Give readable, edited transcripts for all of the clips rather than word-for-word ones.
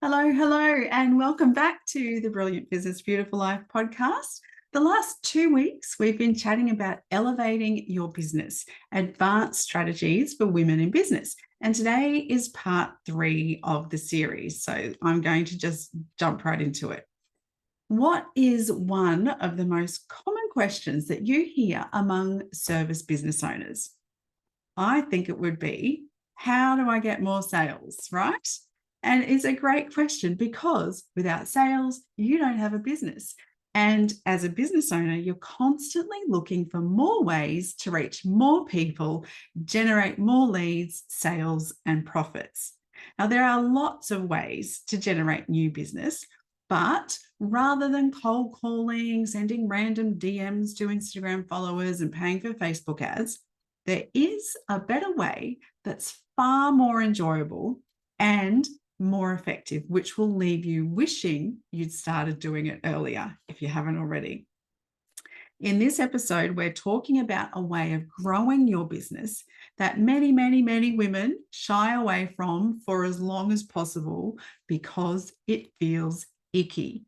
Hello, hello, and welcome back to the Brilliant Business Beautiful Life podcast. The last 2 weeks, we've been chatting about elevating your business, advanced strategies for women in business. And today is part 3 of the series. So I'm going to just jump right into it. What is one of the most common questions that you hear among service business owners? I think it would be, how do I get more sales, right? And it's a great question because without sales, you don't have a business. And as a business owner, you're constantly looking for more ways to reach more people, generate more leads, sales, and profits. Now, there are lots of ways to generate new business, but rather than cold calling, sending random DMs to Instagram followers, and paying for Facebook ads, there is a better way that's far more enjoyable and more effective, which will leave you wishing you'd started doing it earlier if you haven't already. In this episode, we're talking about a way of growing your business that many, many, many women shy away from for as long as possible because it feels icky.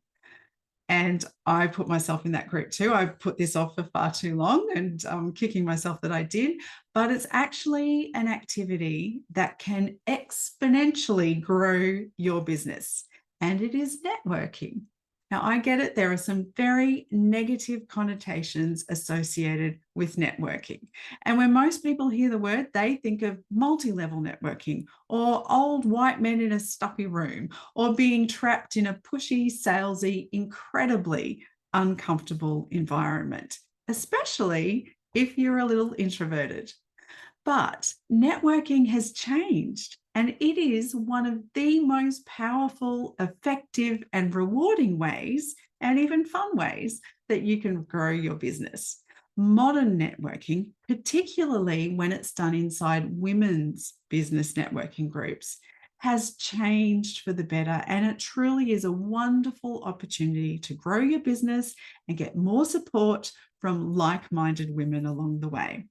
And I put myself in that group too. I put this off for far too long and I'm kicking myself that I did. But it's actually an activity that can exponentially grow your business. And it is networking. Now, I get it. There are some very negative connotations associated with networking. And when most people hear the word, they think of multi-level networking or old white men in a stuffy room or being trapped in a pushy, salesy, incredibly uncomfortable environment, especially if you're a little introverted. But networking has changed, and it is one of the most powerful, effective, and rewarding ways, and even fun ways, that you can grow your business. Modern networking, particularly when it's done inside women's business networking groups, has changed for the better, and it truly is a wonderful opportunity to grow your business and get more support from like-minded women along the way.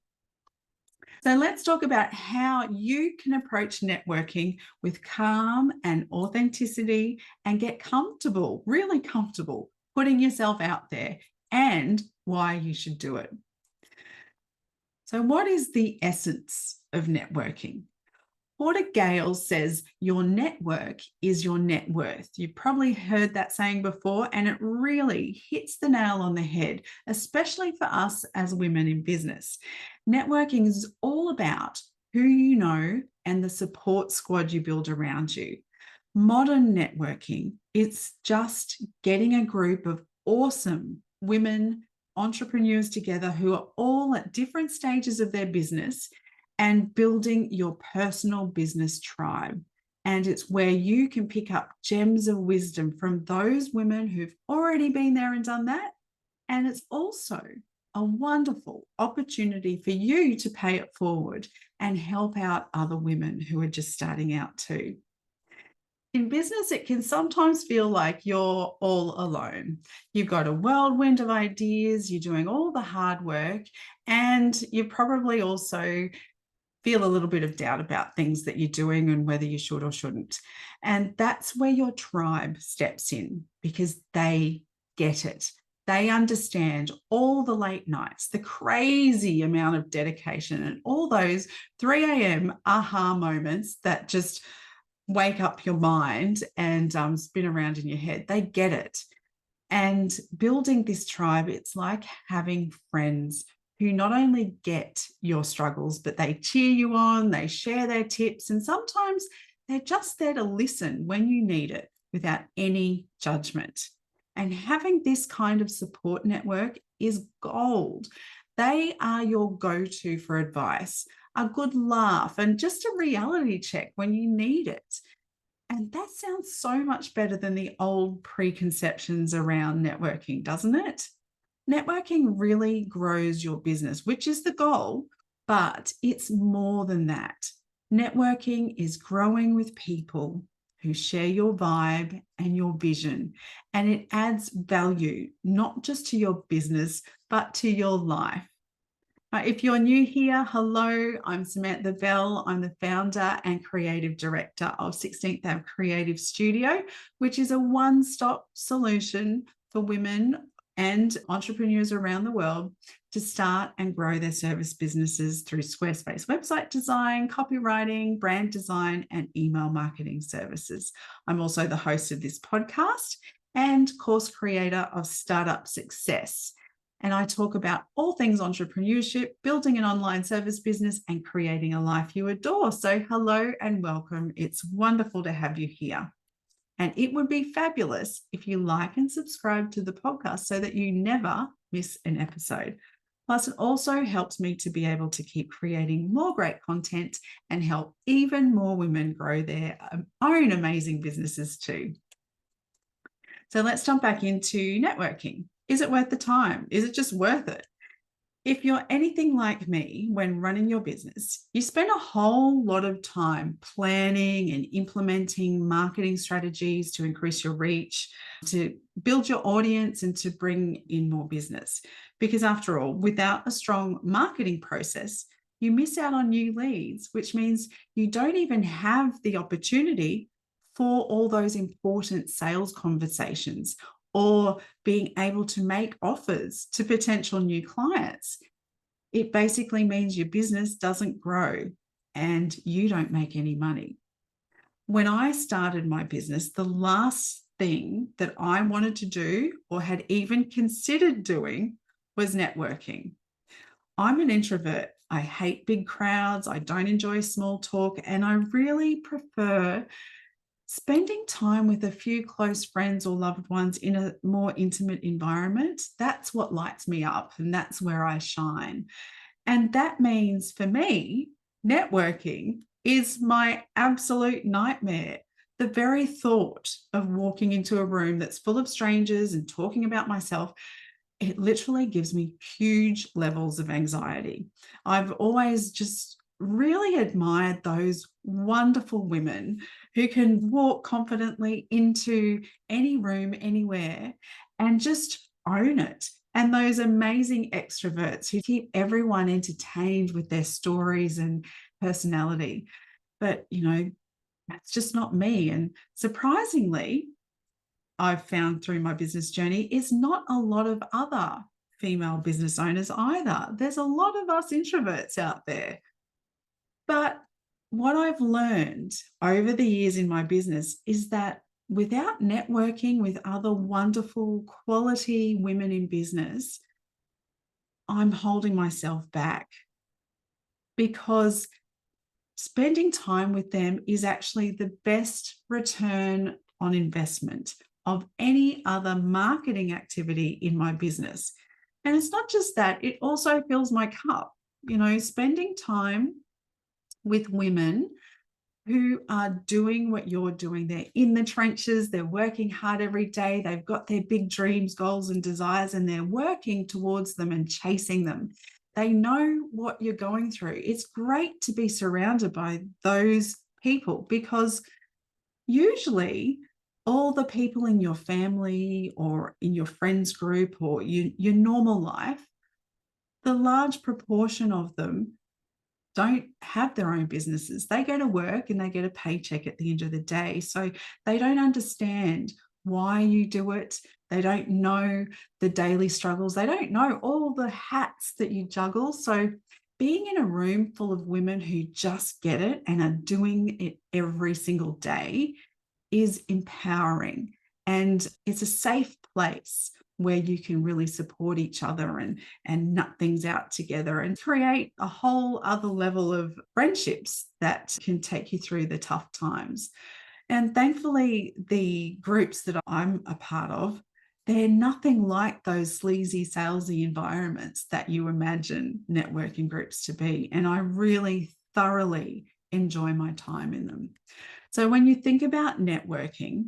So let's talk about how you can approach networking with calm and authenticity and get comfortable, really comfortable, putting yourself out there and why you should do it. So what is the essence of networking? Porter Gale says your network is your net worth. You've probably heard that saying before, and it really hits the nail on the head, especially for us as women in business. Networking is all about who you know and the support squad you build around you. Modern networking, it's just getting a group of awesome women entrepreneurs together who are all at different stages of their business and building your personal business tribe. And it's where you can pick up gems of wisdom from those women who've already been there and done that. And it's also a wonderful opportunity for you to pay it forward and help out other women who are just starting out too. In business, it can sometimes feel like you're all alone. You've got a whirlwind of ideas, you're doing all the hard work, and you probably also feel a little bit of doubt about things that you're doing and whether you should or shouldn't. And that's where your tribe steps in because they get it. They understand all the late nights, the crazy amount of dedication, and all those 3 a.m. aha moments that just wake up your mind and spin around in your head. They get it. And building this tribe, it's like having friends who not only get your struggles, but they cheer you on, they share their tips, and sometimes they're just there to listen when you need it without any judgment. And having this kind of support network is gold. They are your go-to for advice, a good laugh, and just a reality check when you need it. And that sounds so much better than the old preconceptions around networking, doesn't it? Networking really grows your business, which is the goal, but it's more than that. Networking is growing with people who share your vibe and your vision, and it adds value, not just to your business, but to your life. If you're new here, hello, I'm Samantha Bell. I'm the founder and creative director of 16th Ave Creative Studio, which is a one-stop solution for women and entrepreneurs around the world to start and grow their service businesses through Squarespace website design, copywriting, brand design, and email marketing services. I'm also the host of this podcast and course creator of Startup Success. And I talk about all things entrepreneurship, building an online service business, and creating a life you adore. So hello and welcome. It's wonderful to have you here. And it would be fabulous if you like and subscribe to the podcast so that you never miss an episode. Plus, it also helps me to be able to keep creating more great content and help even more women grow their own amazing businesses too. So let's jump back into networking. Is it worth the time? Is it just worth it? If you're anything like me, when running your business, you spend a whole lot of time planning and implementing marketing strategies to increase your reach, to build your audience, and to bring in more business. Because after all, without a strong marketing process, you miss out on new leads, which means you don't even have the opportunity for all those important sales conversations or being able to make offers to potential new clients. It basically means your business doesn't grow and you don't make any money. When I started my business, the last thing that I wanted to do or had even considered doing was networking. I'm an introvert. I hate big crowds. I don't enjoy small talk, and I really prefer spending time with a few close friends or loved ones in a more intimate environment. That's what lights me up, and that's where I shine. And that means for me, networking is my absolute nightmare. The very thought of walking into a room that's full of strangers and talking about myself, it literally gives me huge levels of anxiety. I've always just really admired those wonderful women who can walk confidently into any room, anywhere, and just own it. And those amazing extroverts who keep everyone entertained with their stories and personality. But, that's just not me. And surprisingly, I've found through my business journey is not a lot of other female business owners either. There's a lot of us introverts out there. But what I've learned over the years in my business is that without networking with other wonderful quality women in business, I'm holding myself back, because spending time with them is actually the best return on investment of any other marketing activity in my business. And it's not just that, it also fills my cup. Spending time with women who are doing what you're doing. They're in the trenches, they're working hard every day, they've got their big dreams, goals, and desires, and they're working towards them and chasing them. They know what you're going through. It's great to be surrounded by those people, because usually all the people in your family or in your friends group or your normal life, the large proportion of them don't have their own businesses. They go to work and they get a paycheck at the end of the day. So they don't understand why you do it. They don't know the daily struggles. They don't know all the hats that you juggle. So being in a room full of women who just get it and are doing it every single day is empowering. And it's a safe place where you can really support each other and nut things out together and create a whole other level of friendships that can take you through the tough times. And thankfully, the groups that I'm a part of, they're nothing like those sleazy, salesy environments that you imagine networking groups to be. And I really thoroughly enjoy my time in them. So when you think about networking,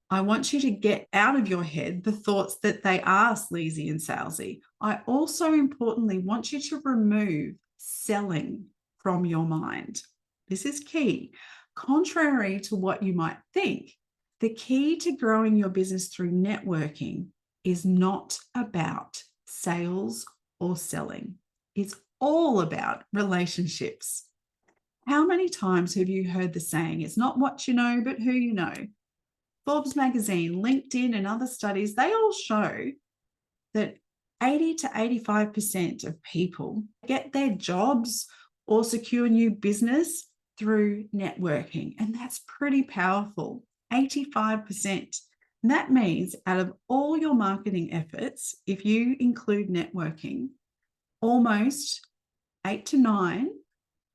I want you to get out of your head the thoughts that they are sleazy and salesy. I also importantly want you to remove selling from your mind. This is key. Contrary to what you might think, the key to growing your business through networking is not about sales or selling. It's all about relationships. How many times have you heard the saying, it's not what you know, but who you know? Forbes magazine, LinkedIn, and other studies, they all show that 80 to 85% of people get their jobs or secure new business through networking. And that's pretty powerful, 85%. And that means out of all your marketing efforts, if you include networking, almost 8 to 9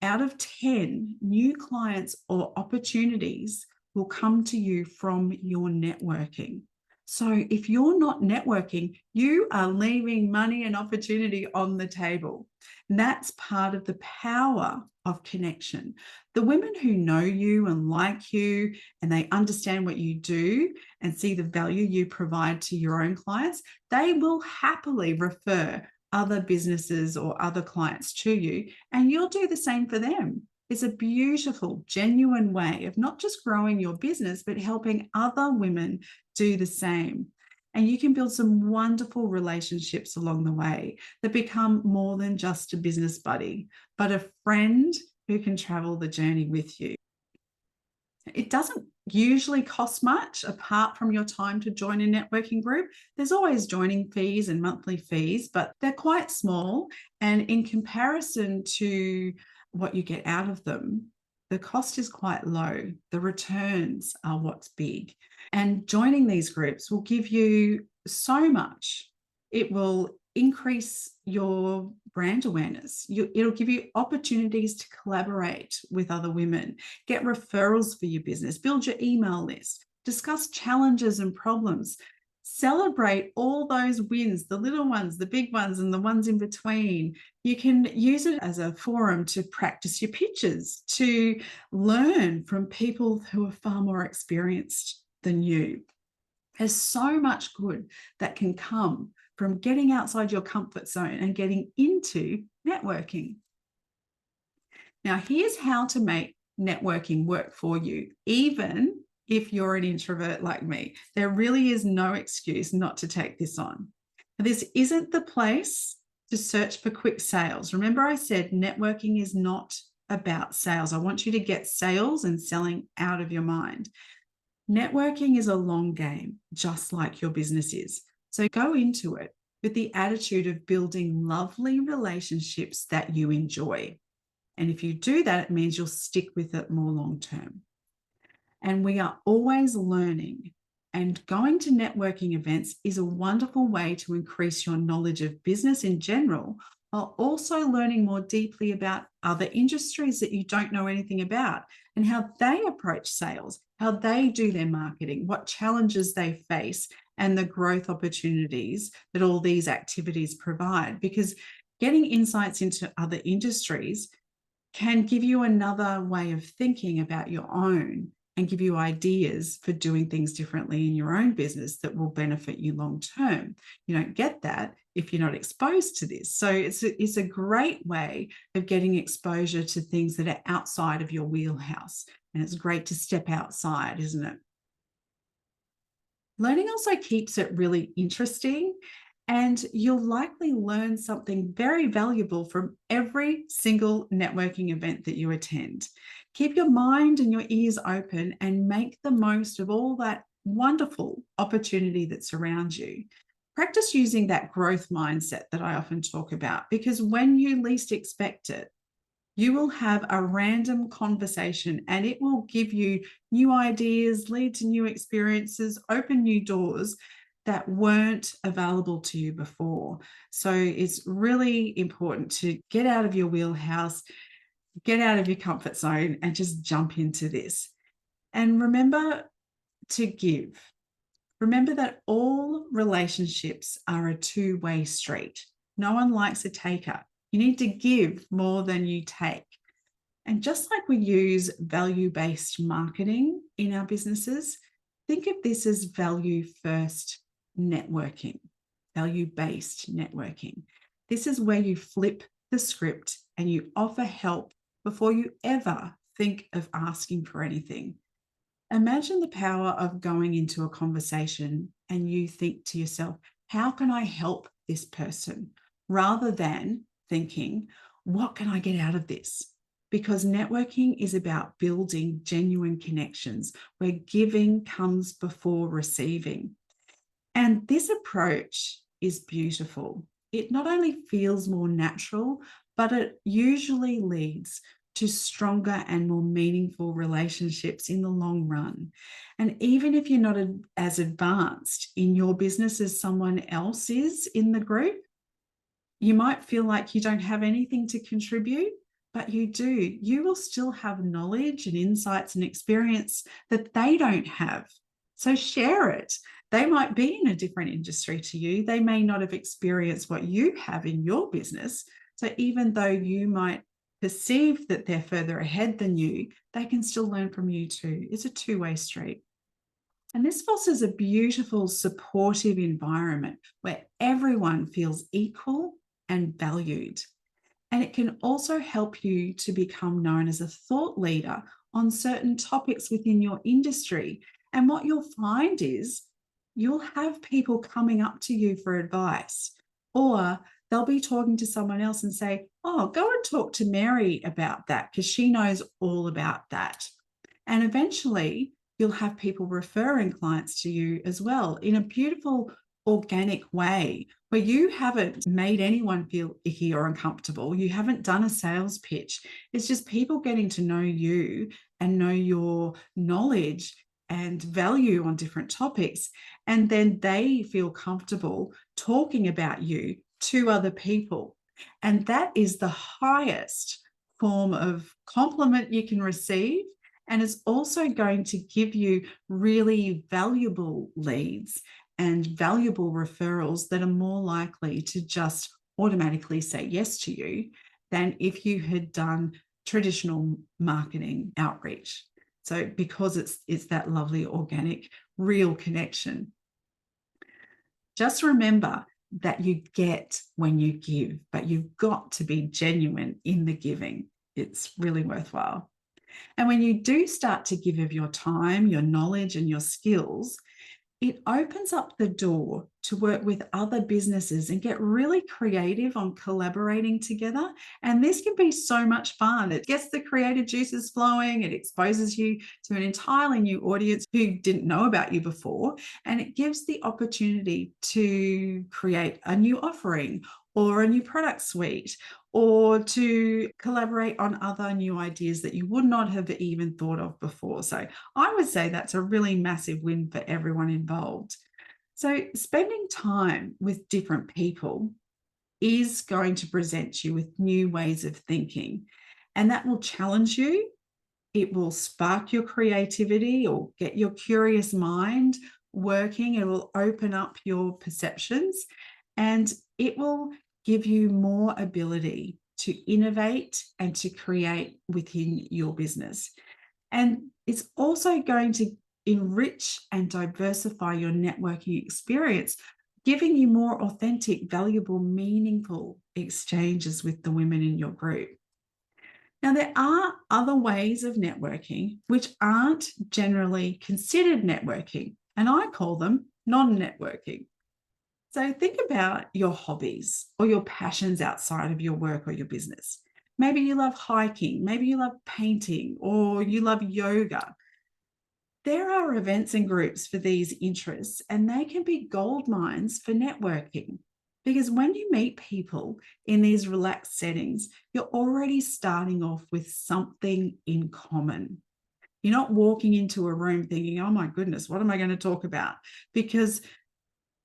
out of 10 new clients or opportunities will come to you from your networking. So if you're not networking, you are leaving money and opportunity on the table. And that's part of the power of connection. The women who know you and like you, and they understand what you do and see the value you provide to your own clients, they will happily refer other businesses or other clients to you, and you'll do the same for them. It's a beautiful, genuine way of not just growing your business, but helping other women do the same. And you can build some wonderful relationships along the way that become more than just a business buddy, but a friend who can travel the journey with you. It doesn't usually cost much apart from your time to join a networking group. There's always joining fees and monthly fees, but they're quite small. And in comparison to what you get out of them, the cost is quite low. The returns are what's big. And joining these groups will give you so much. It will increase your brand awareness. It'll give you opportunities to collaborate with other women, get referrals for your business, build your email list, discuss challenges and problems, celebrate all those wins, the little ones, the big ones, and the ones in between. You can use it as a forum to practice your pitches, to learn from people who are far more experienced than you. There's so much good that can come from getting outside your comfort zone and getting into networking. Now, here's how to make networking work for you, even if you're an introvert like me. There really is no excuse not to take this on. This isn't the place to search for quick sales. Remember, I said networking is not about sales. I want you to get sales and selling out of your mind. Networking is a long game, just like your business is. So go into it with the attitude of building lovely relationships that you enjoy. And if you do that, it means you'll stick with it more long term. And we are always learning. And going to networking events is a wonderful way to increase your knowledge of business in general, while also learning more deeply about other industries that you don't know anything about and how they approach sales, how they do their marketing, what challenges they face, and the growth opportunities that all these activities provide. Because getting insights into other industries can give you another way of thinking about your own and give you ideas for doing things differently in your own business that will benefit you long term. You don't get that if you're not exposed to this. So it's a great way of getting exposure to things that are outside of your wheelhouse. And it's great to step outside, isn't it? Learning also keeps it really interesting, and you'll likely learn something very valuable from every single networking event that you attend. Keep your mind and your ears open and make the most of all that wonderful opportunity that's around you. Practice using that growth mindset that I often talk about, because when you least expect it, you will have a random conversation and it will give you new ideas, lead to new experiences, open new doors that weren't available to you before. So it's really important to get out of your wheelhouse, get out of your comfort zone, and just jump into this. And remember to give. Remember that all relationships are a two-way street. No one likes a taker. You need to give more than you take. And just like we use value-based marketing in our businesses, think of this as value-first networking, value-based networking. This is where you flip the script and you offer help before you ever think of asking for anything. Imagine the power of going into a conversation and you think to yourself, how can I help this person? rather than thinking, what can I get out of this? Because networking is about building genuine connections where giving comes before receiving. And this approach is beautiful. It not only feels more natural, but it usually leads to stronger and more meaningful relationships in the long run. And even if you're not as advanced in your business as someone else is in the group, you might feel like you don't have anything to contribute, but you do. You will still have knowledge and insights and experience that they don't have. So share it. They might be in a different industry to you. They may not have experienced what you have in your business. So even though you might perceive that they're further ahead than you, they can still learn from you too. It's a two-way street. And this fosters a beautiful, supportive environment where everyone feels equal and valued. And it can also help you to become known as a thought leader on certain topics within your industry. And what you'll find is you'll have people coming up to you for advice, or they'll be talking to someone else and say, oh, go and talk to Mary about that because she knows all about that. And eventually you'll have people referring clients to you as well in a beautiful, organic way where you haven't made anyone feel icky or uncomfortable. You haven't done a sales pitch. It's just people getting to know you and know your knowledge and value on different topics. And then they feel comfortable talking about you to other people. And that is the highest form of compliment you can receive. And it's also going to give you really valuable leads and valuable referrals that are more likely to just automatically say yes to you than if you had done traditional marketing outreach. So because it's that lovely, organic, real connection. Just remember that you get when you give, but you've got to be genuine in the giving. It's really worthwhile. And when you do start to give of your time, your knowledge, and your skills, it opens up the door to work with other businesses and get really creative on collaborating together. And this can be so much fun. It gets the creative juices flowing. It exposes you to an entirely new audience who didn't know about you before. And it gives the opportunity to create a new offering or a new product suite, or to collaborate on other new ideas that you would not have even thought of before. So I would say that's a really massive win for everyone involved. So spending time with different people is going to present you with new ways of thinking, and that will challenge you. It will spark your creativity or get your curious mind working. It will open up your perceptions, and it will give you more ability to innovate and to create within your business. And it's also going to enrich and diversify your networking experience, giving you more authentic, valuable, meaningful exchanges with the women in your group. Now, there are other ways of networking which aren't generally considered networking, and I call them non-networking. So think about your hobbies or your passions outside of your work or your business. Maybe you love hiking, maybe you love painting, or you love yoga. There are events and groups for these interests, and they can be gold mines for networking. Because when you meet people in these relaxed settings, you're already starting off with something in common. You're not walking into a room thinking, oh my goodness, what am I going to talk about? Because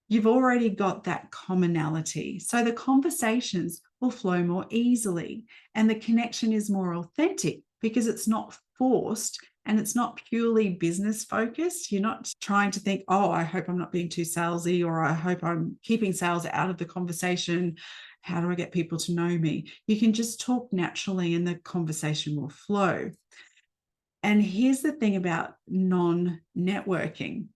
you've already got that commonality. So the conversations will flow more easily and the connection is more authentic because it's not forced and it's not purely business focused. You're not trying to think, oh, I hope I'm not being too salesy, or I hope I'm keeping sales out of the conversation. How do I get people to know me? You can just talk naturally and the conversation will flow. And here's the thing about non-networking.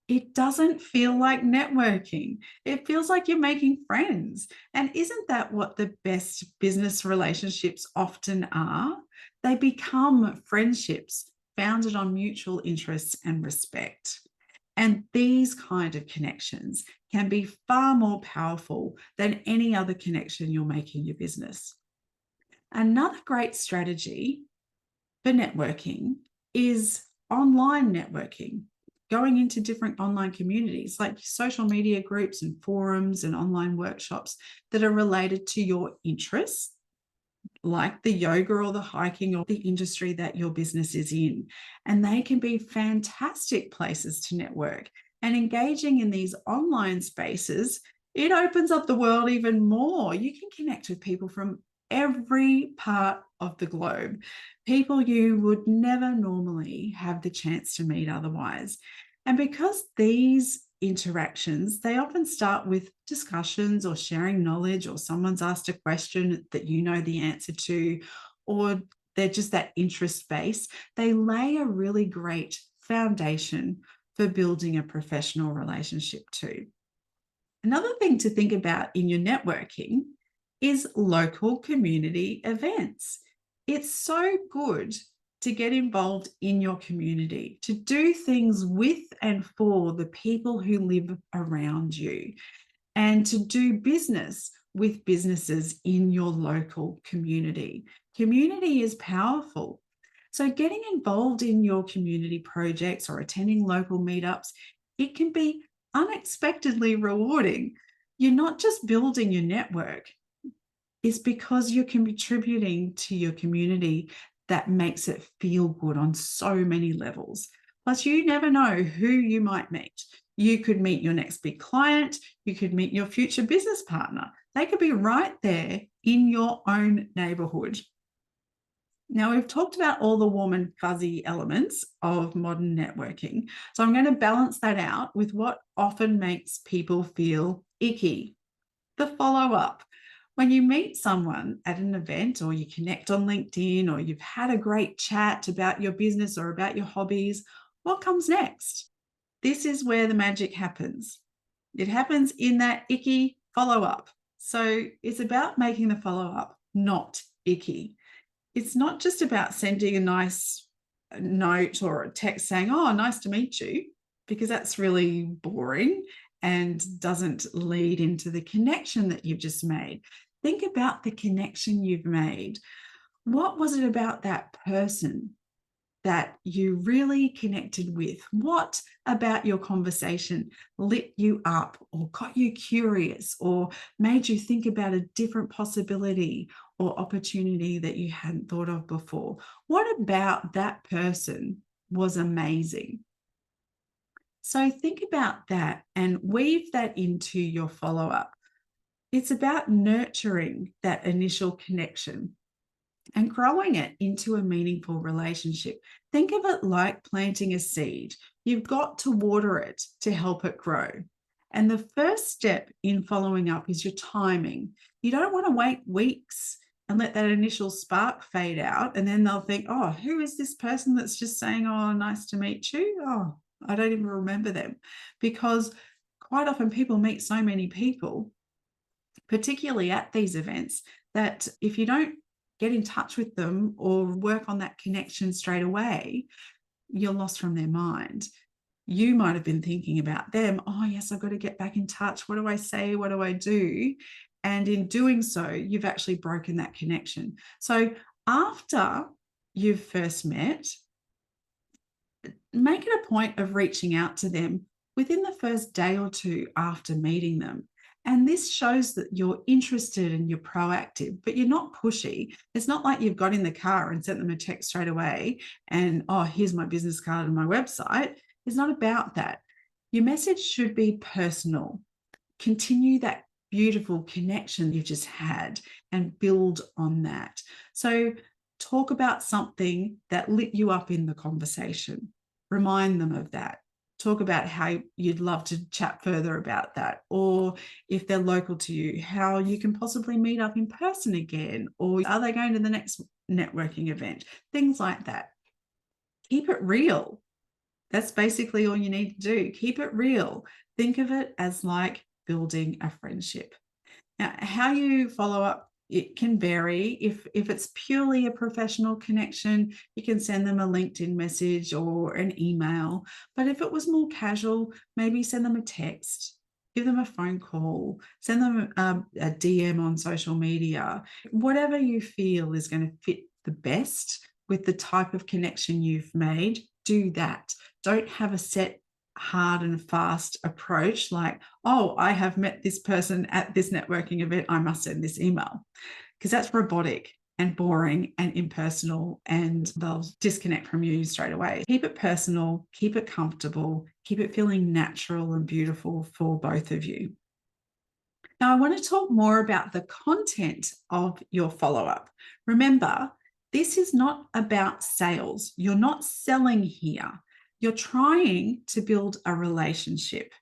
It doesn't feel like networking. It feels like you're making friends. And isn't that what the best business relationships often are? They become friendships founded on mutual interests and respect. And these kind of connections can be far more powerful than any other connection you'll make in your business. Another great strategy for networking is online networking, going into different online communities like social media groups and forums and online workshops that are related to your interests, like the yoga or the hiking or the industry that your business is in. And they can be fantastic places to network. And engaging in these online spaces, it opens up the world even more. You can connect with people from every part of the globe, people you would never normally have the chance to meet otherwise. And because these interactions, they often start with discussions or sharing knowledge, or someone's asked a question that you know the answer to, or they're just that interest base. They lay a really great foundation for building a professional relationship too. Another thing to think about in your networking is local community events. It's so good to get involved in your community, to do things with and for the people who live around you, and to do business with businesses in your local community. Community is powerful. So getting involved in your community projects or attending local meetups, it can be unexpectedly rewarding. You're not just building your network, it's because you're contributing to your community that makes it feel good on so many levels. Plus, you never know who you might meet. You could meet your next big client. You could meet your future business partner. They could be right there in your own neighborhood. Now, we've talked about all the warm and fuzzy elements of modern networking. So I'm going to balance that out with what often makes people feel icky: the follow-up. When you meet someone at an event, or you connect on LinkedIn, or you've had a great chat about your business or about your hobbies, what comes next? This is where the magic happens. It happens in that icky follow-up. So it's about making the follow-up not icky. It's not just about sending a nice note or a text saying, "Oh, nice to meet you," because that's really boring and doesn't lead into the connection that you've just made. Think about the connection you've made. What was it about that person that you really connected with? What about your conversation lit you up, or got you curious, or made you think about a different possibility or opportunity that you hadn't thought of before? What about that person was amazing? So think about that and weave that into your follow-up. It's about nurturing that initial connection and growing it into a meaningful relationship. Think of it like planting a seed. You've got to water it to help it grow. And the first step in following up is your timing. You don't want to wait weeks and let that initial spark fade out, and then they'll think, "Oh, who is this person that's just saying, 'Oh, nice to meet you'? Oh, I don't even remember them." Because quite often people meet so many people, particularly at these events, that if you don't get in touch with them or work on that connection straight away, you're lost from their mind. You might have been thinking about them. "Oh, yes, I've got to get back in touch. What do I say? What do I do?" And in doing so, you've actually broken that connection. So after you've first met, make it a point of reaching out to them within the first day or two after meeting them. And this shows that you're interested and you're proactive, but you're not pushy. It's not like you've got in the car and sent them a text straight away and, "Oh, here's my business card and my website." It's not about that. Your message should be personal. Continue that beautiful connection you've just had and build on that. So talk about something that lit you up in the conversation. Remind them of that. Talk about how you'd love to chat further about that, or if they're local to you, how you can possibly meet up in person again, or are they going to the next networking event? Things like that. Keep it real. That's basically all you need to do. Keep it real. Think of it as like building a friendship. Now, how you follow up it can vary. If it's purely a professional connection, you can send them a LinkedIn message or an email. But if it was more casual, maybe send them a text, give them a phone call, send them a DM on social media. Whatever you feel is going to fit the best with the type of connection you've made, do that. Don't have a set hard and fast approach like, oh, I have met this person at this networking event, I must send this email, because that's robotic and boring and impersonal, and they'll disconnect from you straight away. Keep it personal, keep it comfortable, keep it feeling natural and beautiful for both of you. Now, I want to talk more about the content of your follow-up. Remember, this is not about sales. You're not selling here. You're trying to build a relationship,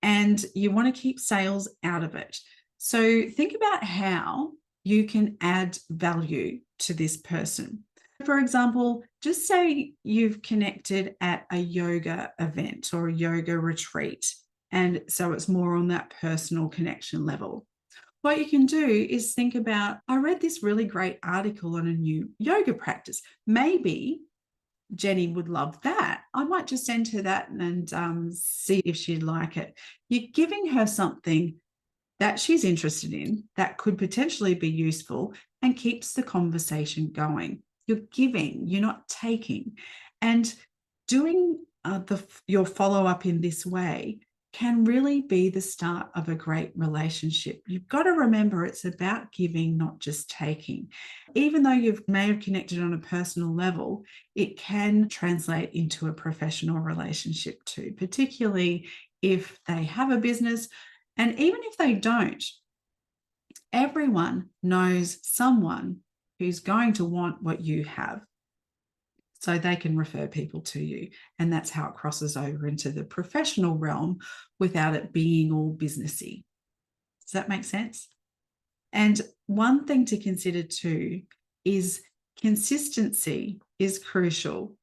and you want to keep sales out of it. So think about how you can add value to this person. For example, just say you've connected at a yoga event or a yoga retreat, and so it's more on that personal connection level. What you can do is think about, I read this really great article on a new yoga practice. Maybe Jenny would love that. I might just send her that and see if she'd like it. You're giving her something that she's interested in that could potentially be useful and keeps the conversation going. You're giving, you're not taking. And doing your follow-up in this way can really be the start of a great relationship. You've got to remember it's about giving, not just taking. Even though you may have connected on a personal level, it can translate into a professional relationship too, particularly if they have a business. And even if they don't, everyone knows someone who's going to want what you have, so they can refer people to you. And that's how it crosses over into the professional realm without it being all businessy. Does that make sense? And one thing to consider too is consistency is crucial.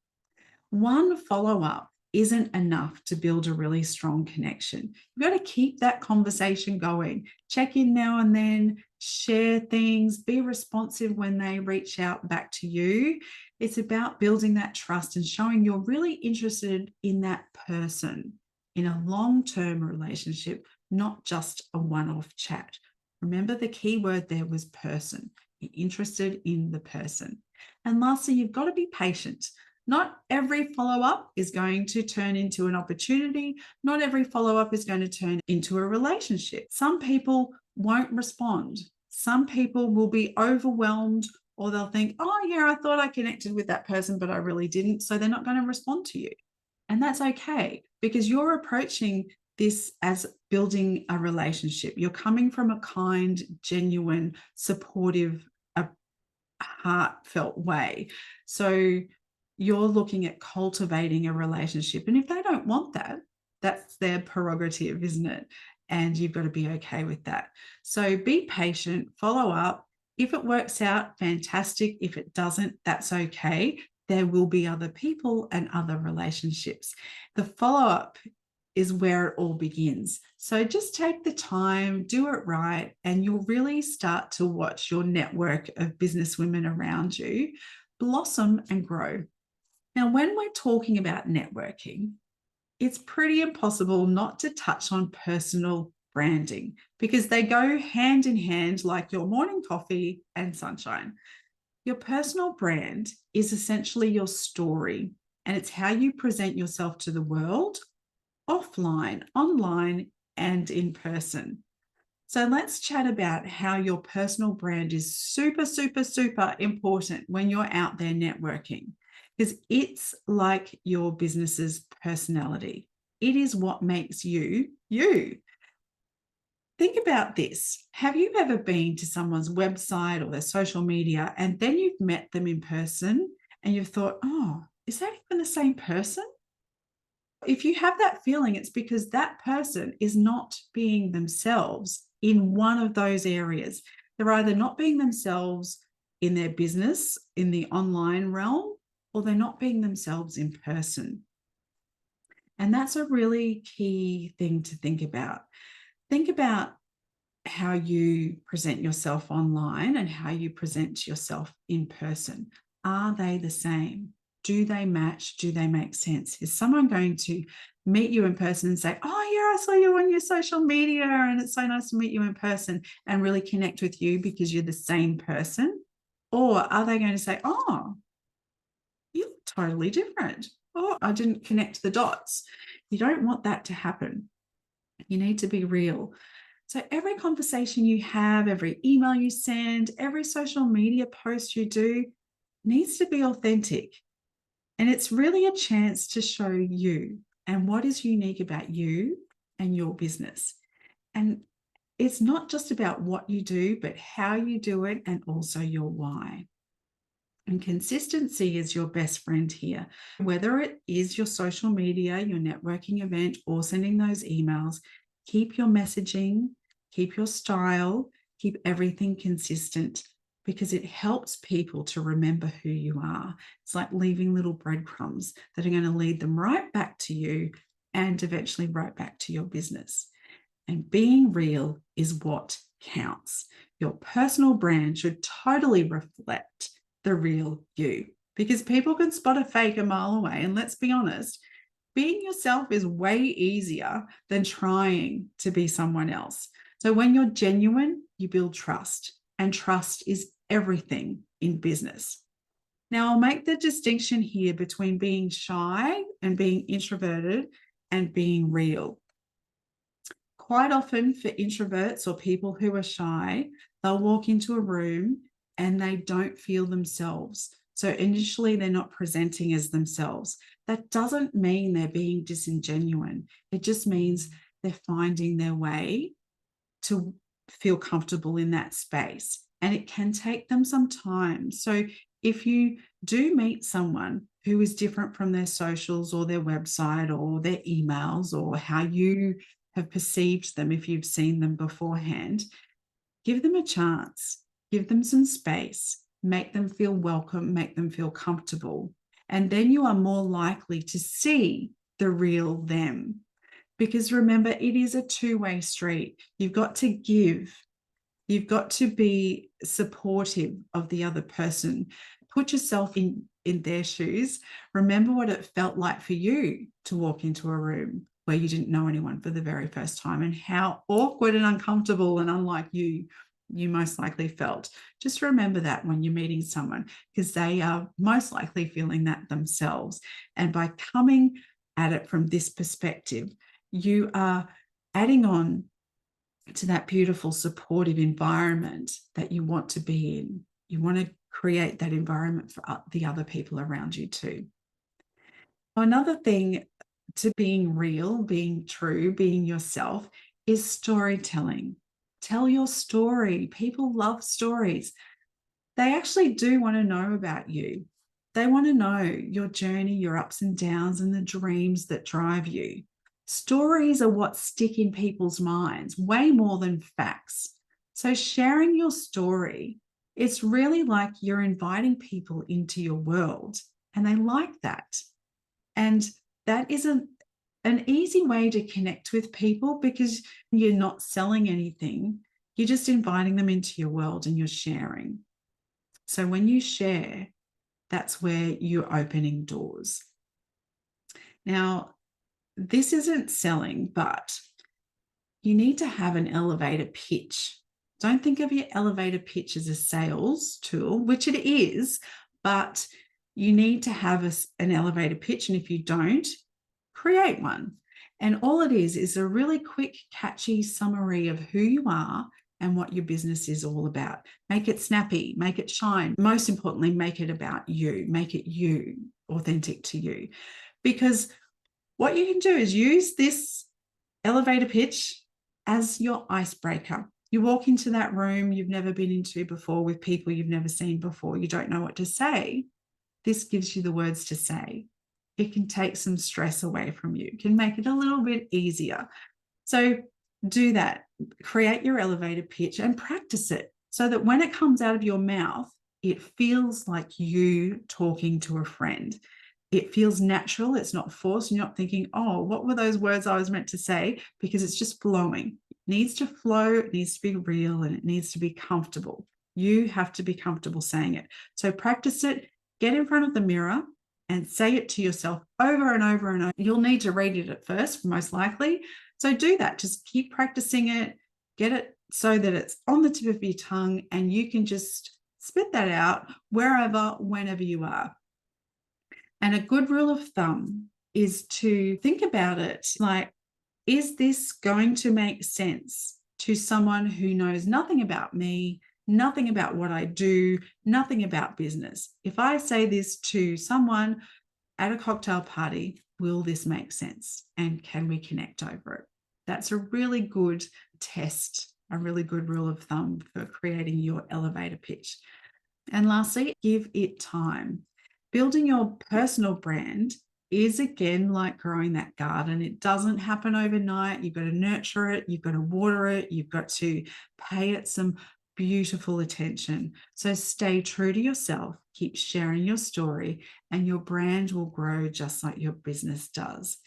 One follow-up isn't enough to build a really strong connection. You've got to keep that conversation going. Check in now and then, share things, be responsive when they reach out back to you. It's about building that trust and showing you're really interested in that person in a long-term relationship, not just a one-off chat. Remember, the key word there was person. You're interested in the person. And lastly, you've got to be patient. Not every follow-up is going to turn into an opportunity. Not every follow-up is going to turn into a relationship. Some people won't respond. Some people will be overwhelmed, or they'll think, oh yeah, I thought I connected with that person, but I really didn't. So they're not going to respond to you. And that's okay, because you're approaching this as building a relationship. You're coming from a kind, genuine, supportive, heartfelt way. So you're looking at cultivating a relationship. And if they don't want that, that's their prerogative, isn't it? And you've got to be okay with that. So be patient, follow up. If it works out, fantastic. If it doesn't, that's okay. There will be other people and other relationships. The follow-up is where it all begins. So just take the time, do it right, and you'll really start to watch your network of businesswomen around you blossom and grow. Now, when we're talking about networking, it's pretty impossible not to touch on personal branding, because they go hand in hand like your morning coffee and sunshine. Your personal brand is essentially your story, and it's how you present yourself to the world, offline, online, and in person. So let's chat about how your personal brand is super, super, super important when you're out there networking, because it's like your business's personality. It is what makes you, you. Think about this. Have you ever been to someone's website or their social media, and then you've met them in person and you've thought, oh, is that even the same person? If you have that feeling, it's because that person is not being themselves in one of those areas. They're either not being themselves in their business, in the online realm, or they're not being themselves in person. And that's a really key thing to think about. Think about how you present yourself online and how you present yourself in person. Are they the same? Do they match? Do they make sense? Is someone going to meet you in person and say, oh, yeah, I saw you on your social media and it's so nice to meet you in person, and really connect with you because you're the same person? Or are they going to say, oh, you look totally different. Oh, I didn't connect the dots. You don't want that to happen. You need to be real. So every conversation you have, every email you send, every social media post you do needs to be authentic. And it's really a chance to show you and what is unique about you and your business. And it's not just about what you do, but how you do it and also your why. And consistency is your best friend here. Whether it is your social media, your networking event, or sending those emails, keep your messaging, keep your style, keep everything consistent, because it helps people to remember who you are. It's like leaving little breadcrumbs that are going to lead them right back to you and eventually right back to your business. And being real is what counts. Your personal brand should totally reflect the real you, because people can spot a fake a mile away. And let's be honest, being yourself is way easier than trying to be someone else. So when you're genuine, you build trust, and trust is everything in business. Now, I'll make the distinction here between being shy and being introverted and being real. Quite often for introverts or people who are shy, they'll walk into a room and they don't feel themselves. So initially they're not presenting as themselves. That doesn't mean they're being disingenuous. It just means they're finding their way to feel comfortable in that space. And it can take them some time. So if you do meet someone who is different from their socials or their website or their emails or how you have perceived them, if you've seen them beforehand, give them a chance. Give them some space, make them feel welcome, make them feel comfortable. And then you are more likely to see the real them. Because remember, it is a two-way street. You've got to give. You've got to be supportive of the other person. Put yourself in their shoes. Remember what it felt like for you to walk into a room where you didn't know anyone for the very first time, and how awkward and uncomfortable and unlike you most likely felt. Just remember that when you're meeting someone, because they are most likely feeling that themselves. And by coming at it from this perspective, you are adding on to that beautiful, supportive environment that you want to be in. You want to create that environment for the other people around you too. Another thing to being real, being true, being yourself is storytelling. Tell your story. People love stories. They actually do want to know about you. They want to know your journey, your ups and downs, and the dreams that drive you. Stories are what stick in people's minds way more than facts. So sharing your story, it's really like you're inviting people into your world, and they like that. And that isn't an easy way to connect with people, because you're not selling anything. You're just inviting them into your world and you're sharing. So when you share, that's where you're opening doors. Now, this isn't selling, but you need to have an elevator pitch. Don't think of your elevator pitch as a sales tool, which it is, but you need to have an elevator pitch. And if you don't, create one. And all it is a really quick, catchy summary of who you are and what your business is all about. Make it snappy, make it shine. Most importantly, make it about you. Make it you, authentic to you. Because what you can do is use this elevator pitch as your icebreaker. You walk into that room you've never been into before with people you've never seen before. You don't know what to say. This gives you the words to say. It can take some stress away from you. It can make it a little bit easier. So do that. Create your elevator pitch and practice it so that when it comes out of your mouth, it feels like you talking to a friend. It feels natural. It's not forced. You're not thinking, oh, what were those words I was meant to say? Because it's just flowing. needs to flow, it needs to be real, and it needs to be comfortable. You have to be comfortable saying it. So practice it, get in front of the mirror and say it to yourself over and over and over. You'll need to read it at first, most likely. So do that. Just keep practicing it, get it so that it's on the tip of your tongue and you can just spit that out wherever, whenever you are. And a good rule of thumb is to think about it like, is this going to make sense to someone who knows nothing about me, nothing about what I do, nothing about business? If I say this to someone at a cocktail party, will this make sense? And can we connect over it? That's a really good test, a really good rule of thumb for creating your elevator pitch. And lastly, give it time. Building your personal brand is again like growing that garden. It doesn't happen overnight. You've got to nurture it. You've got to water it. You've got to pay it some beautiful attention. So stay true to yourself. Keep sharing your story and your brand will grow just like your business does.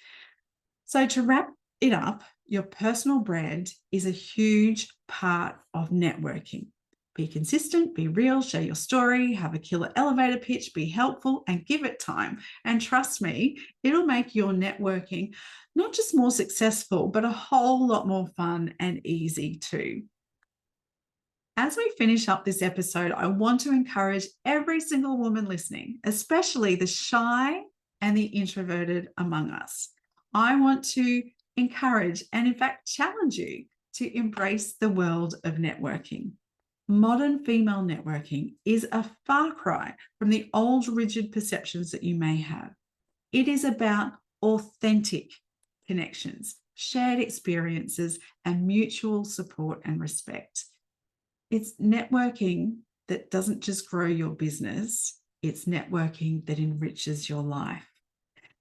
So to wrap it up, your personal brand is a huge part of networking. Be consistent, be real, share your story, have a killer elevator pitch, be helpful, and give it time. And trust me, it'll make your networking not just more successful, but a whole lot more fun and easy too. As we finish up this episode, I want to encourage every single woman listening, especially the shy and the introverted among us. I want to encourage and, in fact, challenge you to embrace the world of networking. Modern female networking is a far cry from the old rigid perceptions that you may have. It is about authentic connections, shared experiences, and mutual support and respect. It's networking that doesn't just grow your business, it's networking that enriches your life.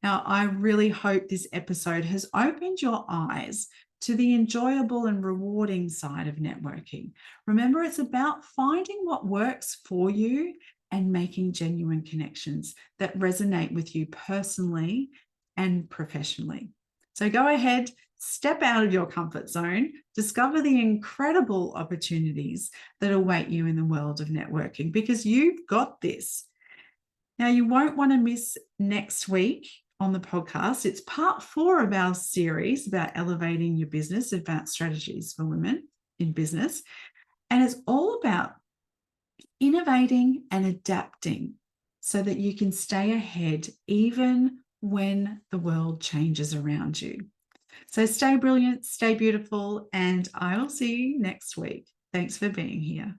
Now, I really hope this episode has opened your eyes to the enjoyable and rewarding side of networking. Remember, it's about finding what works for you and making genuine connections that resonate with you personally and professionally. So go ahead, step out of your comfort zone, discover the incredible opportunities that await you in the world of networking because you've got this. Now, you won't want to miss next week on the podcast. It's part 4 of our series about elevating your business, advanced strategies for women in business. And it's all about innovating and adapting so that you can stay ahead even when the world changes around you. So stay brilliant, stay beautiful, and I will see you next week. Thanks for being here.